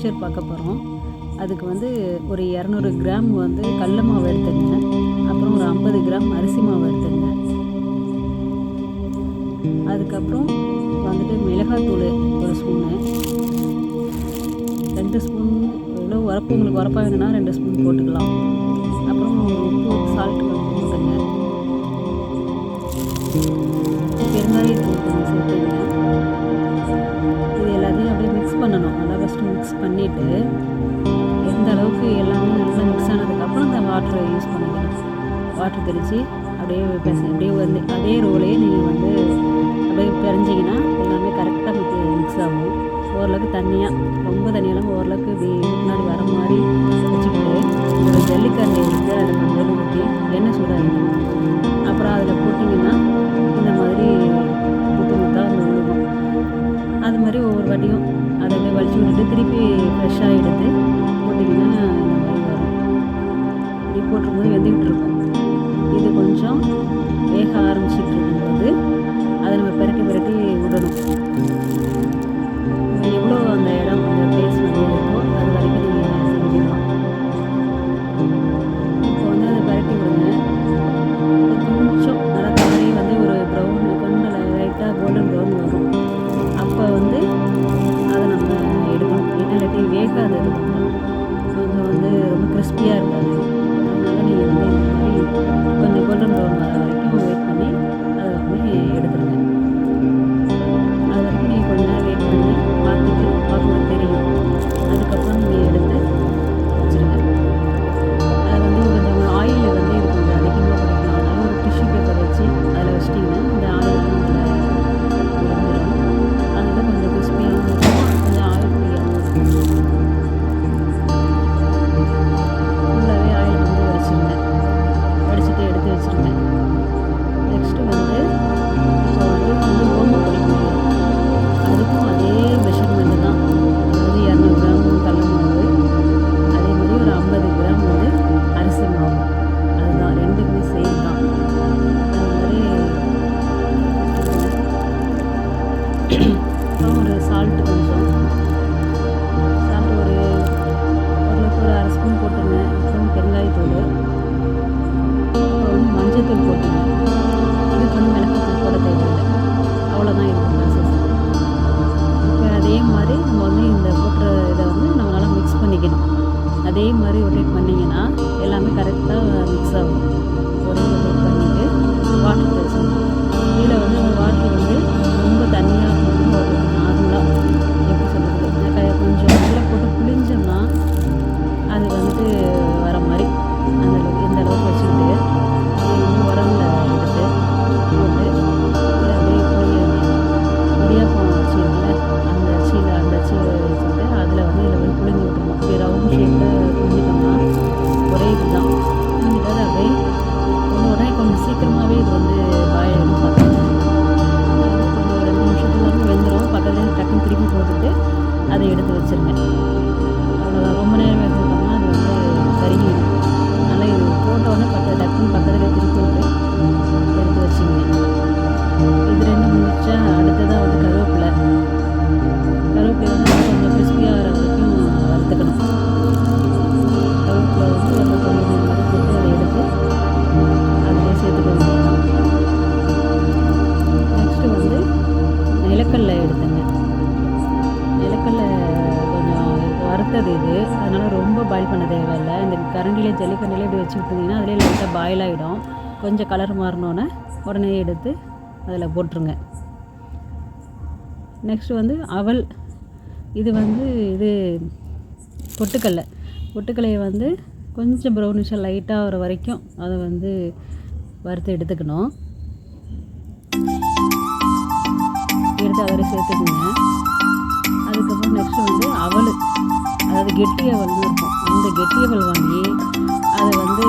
Mixer பார்க்க போகிறோம். அதுக்கு வந்து ஒரு 200 கிராம் வந்து கடல மாவு எடுத்துங்க. அப்புறம் ஒரு 50 கிராம் அரிசி மாவு எடுத்துங்க. அதுக்கப்புறம் வந்துட்டு மிளகாத்தூள் ஒரு ஸ்பூனு, 2 ஸ்பூன், எவ்வளோ உரப்பு உங்களுக்கு உரப்பாக வேணும்னா 2 ஸ்பூன் போட்டுக்கலாம். அப்புறம் உப்பு சால்ட் கொஞ்சம் போட்டுங்க. பெருங்காயத்தூள் கொஞ்சம் சேர்த்துங்க. இது எல்லாத்தையும் அப்படியே மிக்ஸ் பண்ணணும். நல்லா ஃபஸ்ட்டு மிக்ஸ் பண்ணிவிட்டு எந்த அளவுக்கு எல்லாமே நல்லா மிக்ஸ் ஆனதுக்கப்புறம் அந்த வாட்டரை யூஸ் பண்ணிக்கணும். வாட்டர் தெளித்து அப்படியே அப்படியே வந்து அதே ரோலையே நீங்கள் வந்து அப்படியே பிரிஞ்சிங்கன்னா எல்லாமே கரெக்டாக மிக்ஸ் ஆகும். ஓரளவுக்கு தண்ணியாக, ரொம்ப தண்ணியெல்லாம் ஓரளவுக்கு இப்படி முன்னாடி வர மாதிரி வச்சுக்கிட்டு ஒரு ஜல்லிக்கரண்டி எடுத்து அதில் கொஞ்சம் ஊற்றி எண்ணெய் சூடாகிடும். அப்புறம் அதில் போட்டிங்கன்னா இந்த மாதிரி முத்து முத்தாக அந்த விழுகும். அது மாதிரி ஒவ்வொரு வாட்டியும் அதை அப்படியே வலிச்சு விட்டுட்டு திருப்பி ஃப்ரெஷ்ஷாக எடுத்து போட்டிங்கன்னா இந்த மாதிரி வரும். இப்படி போட்டிருக்கும்போது வெந்துக்கிட்டு இருக்கும். இது கொஞ்சம் வேக ஆரம்பிச்சிட்டு இருக்கும்போது அதை நம்ம பிரட்டி விடணும். எவ்வளோ அந்த இடம் அந்த பிளேஸ் வந்து இருக்கோ அது வரைக்கும் நீங்கள் செஞ்சுக்கலாம். இப்போ வந்து அதை பிரட்டி விடுங்க. கொஞ்சம் நல்லா கலரே வந்து ஒரு ப்ரௌன், கொஞ்சம் லைட்டாக கோல்டன் ப்ரௌன் வரும். அப்போ வந்து அதை நம்ம எடுக்கணும். இல்லாட்டி வேகாதது கொஞ்சம் வந்து ரொம்ப கிறிஸ்பியாக இருக்காது. அதனால் நீங்கள் வந்து இந்த மாதிரி கொஞ்சம் கோல்டன் ப்ரௌன் வர வரைக்கும் வெயிட் பண்ணி அதை வந்து எடுத்துருங்க. அது வரைக்கும் நீங்கள் கொஞ்ச நேரம் வெயிட் பண்ணி பார்க்கும்போது தெரியும். அதுக்கப்புறம் நீங்கள் எடுத்து வச்சுருங்க. அது வந்து கொஞ்சம் ஆயில் வந்து இது கொஞ்சம் அதிகமாக பிடிக்கும். அதனால் ஒரு டிஷ்யூ பேப்பர் வச்சு அதில் வச்சிட்டிங்கன்னா இந்த ஆயில் வந்துடும். அதில் கொஞ்சம் கிறிஸ்பியாகவும் இருக்கும், கொஞ்சம் ஆயில் ஃப்ரீயாகவும் இருக்கும். ஃபுல்லாகவே ஆயில் வந்து வடிச்சிருங்க. வடிச்சிட்டு எடுத்து வச்சுருங்க. நெக்ஸ்ட்டு வந்து இப்போ வந்து ஓமம் பொடி போடணும். அதுக்கும் அதே மெஷர்மெண்ட்டு தான். அதாவது 200 கிராம் கடல மாவு, அதே மாதிரி ஒரு 50 கிராம் வந்து அரிசி மாவு. அதுதான் ரெண்டுக்குமே சேம் தான். அது மாதிரி அப்புறம் ஒரு சால்ட்டு கொஞ்சம் சால்ட் ஓரளவுக்கு ஒரு அரை ஸ்பூன் போட்டுங்க. அப்புறம் பெருங்காயத்தூள், அப்புறம் வந்து மஞ்சத்தூள் போட்டுங்க. இதுக்கு வந்து மிளகாத்தூள் போட தேவையில்லை. அவ்வளோதான் இருக்கும் ப்ராசஸ். இப்போ அதே மாதிரி நம்ம வந்து இந்த போட்டுற இதை வந்து நம்ம நல்லா மிக்ஸ் பண்ணிக்கணும். அதே மாதிரி ரொட்டேட் பண்ணிங்கன்னா எல்லாமே கரெக்டாக மிக்ஸ் ஆகும். ஒரே ரொட்டேட் பண்ணிவிட்டு வாட்டர் தெளிச்சணும். இதில் வந்து அந்த வாட்டர் வந்து ரொம்ப தண்ணியாக ரொம்ப நார்மலாக எப்படி சொல்கிறது, கொஞ்சம் நல்லா போட்டு புளிஞ்சோம்னா அது வந்துட்டு வர மாதிரி அந்த அளவுக்கு இந்த அளவுக்கு வச்சுக்கிட்டு இது வந்து உரல்ல எடுத்து போட்டு இதை அப்படியே புளிய வேண்டியதான். இடியாப்பம் வச்சுருக்கல அந்த அச்சீவை வச்சுட்டு அதில் வந்து இதில் போய் புளிஞ்சு விட்டுருணும். இப்படி ரவுண்ட் ஷேப்பில் புளிஞ்சிட்டோம்னா ஒரே இதுதான். புளிஞ்சிட்டு அதை அப்படியே உடனே கொஞ்சம் சீக்கிரமாகவே இது வந்து பாயிலும் பார்த்துக்கணும். கொஞ்சம் 2 நிமிஷத்துல வந்து வெந்துடும். பக்கத்துலேயே டக்குன்னு திருப்பி போட்டுட்டு அதை எடுத்து வச்சுருங்க. அவ்வளோதான். ரொம்ப நேரம் வேக விட்டோம்னா அது வந்து கருகிடும். அதனால் இது போட்டோடனே டக்குன்னு பக்கத்துலேயே திருப்பி விட்டு எடுத்து வச்சுங்க. இது 2 முடிச்சா அடுத்ததாக வந்து கருவேப்பிலை வந்து கொஞ்சம் கிறிஸ்பியாக வர வரைக்கும் வறுத்துக்கணும். கருவேப்பிலை வந்து ஒரு கொஞ்சம் வறுத்துட்டு அதை எடுத்து அதிலே சேர்த்துக்க வேண்டியதான். நெக்ஸ்ட்டு வந்து நிலக்கடலை எடுத்துங்க. நிலக்கடலை கொஞ்சம் வறுத்தது இது, அதனால் ரொம்ப பாயில் பண்ண தேவையில்லை. இந்த கரண்டிலே ஜல்லிக்கரண்டிலே இப்படி வச்சு விட்டுருந்தீங்கன்னா அதிலே லைட்டாக பாயில் ஆகிடும். கொஞ்சம் கலர் மாறினோன்னே உடனே எடுத்து அதில் போட்டுருங்க. நெக்ஸ்ட்டு வந்து அவல். இது வந்து பொட்டுக்கல்லையை வந்து கொஞ்சம் ப்ரௌனிஷாக லைட்டாக வர வரைக்கும் அதை வந்து வறுத்து எடுத்துக்கணும். எடுத்து அதில் சேர்த்துக்குங்க. அதுக்கப்புறம் நெக்ஸ்ட்டு வந்து அவல், அதாவது கெட்டி அவல் இருக்கும். அந்த கெட்டி அவல் வாங்கி அதை வந்து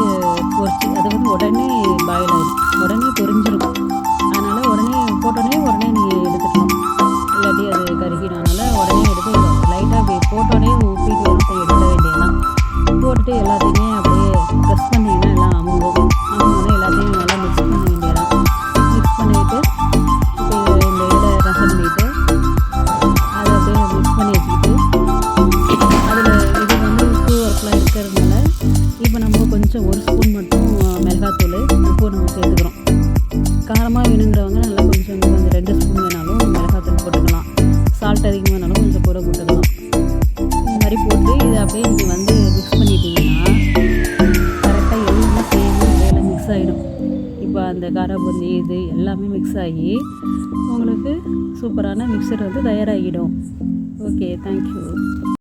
பொரிச்சு அதை வந்து உடனே பாயில் ஆகிடும், உடனே பொரிஞ்சிடும். அதனால் உடனே நீங்கள் எடுத்துக்கணும். இல்லாட்டி அது கருகிடும். அதனால் உடனே எடுத்து லைட்டாக போட்டோடனே ஊற்றிட்டு எடுத்து எடுக்க வேண்டியதுதான். போட்டுட்டு எல்லாத்தையுமே அப்படியே ப்ரெஸ் பண்ணிங்கன்னா எல்லாம் அமுங்கணும். எல்லாத்தையும் நல்லா மிக்ஸ் பண்ண வேண்டியதான். மிக்ஸ் பண்ணிவிட்டு இப்போ இந்த இதில் ரசம் பண்ணிவிட்டு அதை அப்படியே மிக்ஸ் பண்ணி வச்சுக்கிட்டு மிக்ஸ் ஆகிடும். இப்போ அந்த காராபூந்தி இது எல்லாமே மிக்ஸ் ஆகி உங்களுக்கு சூப்பரான மிக்சர் வந்து தயாராகிடும். Okay, thank you.